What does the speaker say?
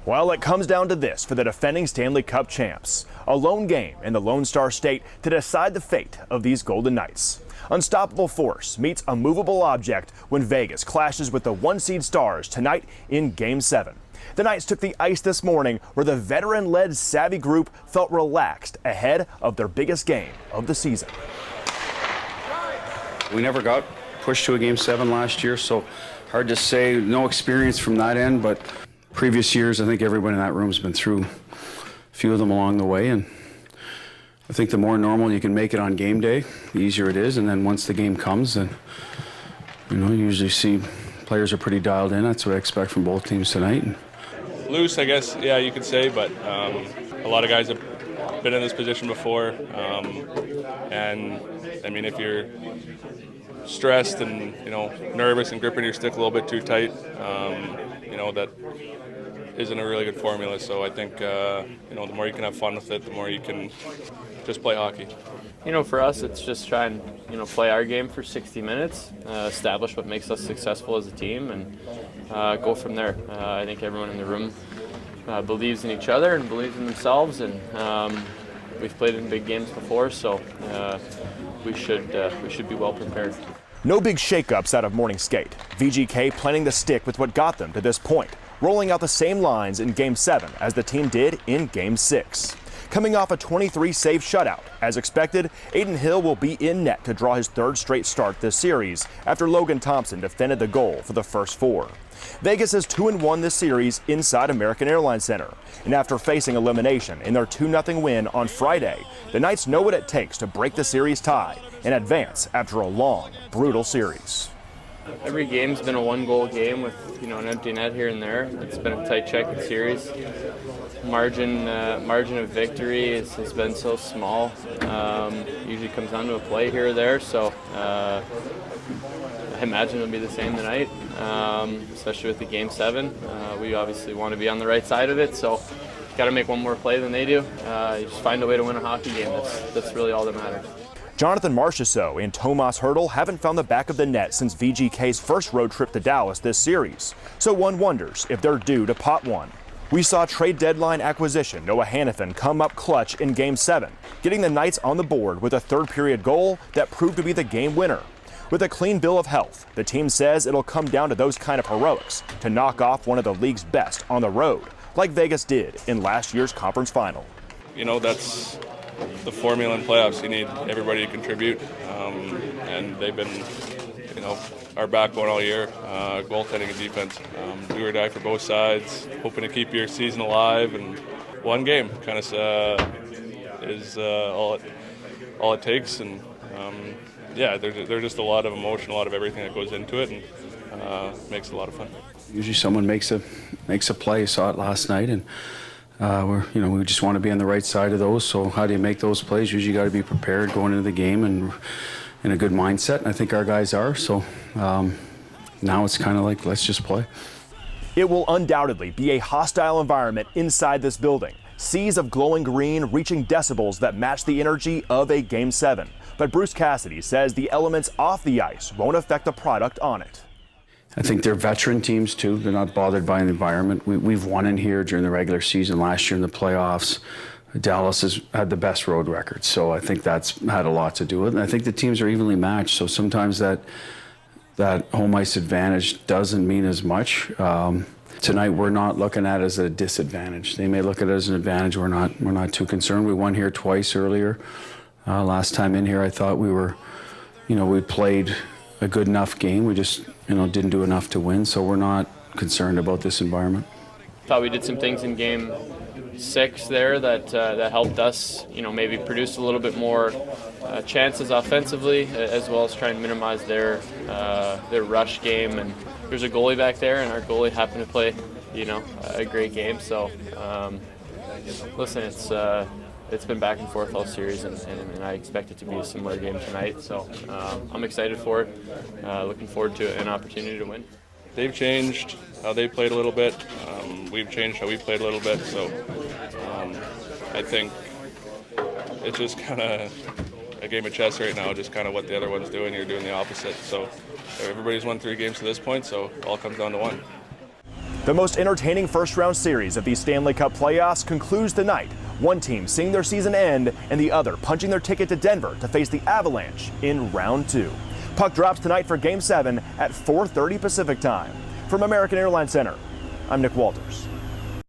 Well, it comes down to this for the defending Stanley Cup champs. A lone game in the Lone Star State to decide the fate of these Golden Knights. Unstoppable force meets a movable object when Vegas clashes with the one-seed Stars tonight in Game 7. The Knights took the ice this morning where the veteran-led savvy group felt relaxed ahead of their biggest game of the season. We never got pushed to a Game 7 last year, so hard to say. No experience from that end, but previous years, I think everyone in that room's been through a few of them along the way, and I think the more normal you can make it on game day, the easier it is. And then once the game comes, then you usually see players are pretty dialed in. That's what I expect from both teams tonight. Loose, I guess, yeah, you could say, but a lot of guys have been in this position before, and I mean, if you're stressed and nervous and gripping your stick a little bit too tight, that isn't a really good formula. So I think the more you can have fun with it, the more you can just play hockey. For us, it's just try and play our game for 60 minutes, establish what makes us successful as a team, and go from there. I think everyone in the room believes in each other and believes in themselves, and we've played in big games before, so we should be well prepared. No big shakeups out of morning skate. VGK planning to stick with what got them to this point, rolling out the same lines in Game 7 as the team did in Game 6. Coming off a 23-save shutout, as expected, Aiden Hill will be in net to draw his third straight start this series after Logan Thompson defended the goal for the first 4. Vegas is 2-1 this series inside American Airlines Center, and after facing elimination in their 2-0 win on Friday, the Knights know what it takes to break the series tie and advance after a long, brutal series. Every game's been a one-goal game with an empty net here and there. It's been a tight checkered series. Margin of victory has been so small. Usually comes down to a play here or there. So I imagine it'll be the same tonight, especially with the Game 7. We obviously want to be on the right side of it, so got to make one more play than they do. You just find a way to win a hockey game. That's really all that matters. Jonathan Marchessault and Tomas Hertl haven't found the back of the net since VGK's first road trip to Dallas this series, so one wonders if they're due to pot one. We saw trade deadline acquisition Noah Hannafin come up clutch in Game 7, getting the Knights on the board with a third-period goal that proved to be the game winner. With a clean bill of health, the team says it'll come down to those kind of heroics to knock off one of the league's best on the road, like Vegas did in last year's conference final. That's the formula in playoffs. You need everybody to contribute, and they've been, our backbone all year, goaltending and defense. Do or die for both sides, hoping to keep your season alive, and one game kind of is all it takes. And there's just a lot of emotion, a lot of everything that goes into it, and makes it a lot of fun. Usually someone makes a play. You saw it last night, and we just want to be on the right side of those. So how do you make those plays? Usually you got to be prepared going into the game and in a good mindset, and I think our guys are. So now it's kind of like, let's just play. It will undoubtedly be a hostile environment inside this building. Seas of glowing green reaching decibels that match the energy of a Game 7. But Bruce Cassidy says the elements off the ice won't affect the product on it. I think they're veteran teams too. They're not bothered by the environment. We've won in here during the regular season. Last year in the playoffs, Dallas has had the best road record, so I think that's had a lot to do with it. And I think the teams are evenly matched, so sometimes that home ice advantage doesn't mean as much. Tonight we're not looking at it as a disadvantage. They may look at it as an advantage. We're not too concerned. We won here twice earlier. Last time in here, I thought we played a good enough game. We just didn't do enough to win, so we're not concerned about this environment. Thought we did some things in Game 6 there that helped us, maybe produce a little bit more chances offensively, as well as try and minimize their rush game. And there's a goalie back there, and our goalie happened to play, a great game. So, listen, it's been back and forth all series, and I expect it to be a similar game tonight. So I'm excited for it. Looking forward to an opportunity to win. They've changed how they played a little bit. We've changed how we played a little bit. So I think it's just kind of a game of chess right now, just kind of what the other one's doing. You're doing the opposite. So everybody's won 3 games to this point, so it all comes down to one. The most entertaining first-round series of these Stanley Cup playoffs concludes tonight. One team seeing their season end and the other punching their ticket to Denver to face the Avalanche in round 2. Puck drops tonight for Game 7 at 4:30 Pacific time. From American Airlines Center, I'm Nick Walters.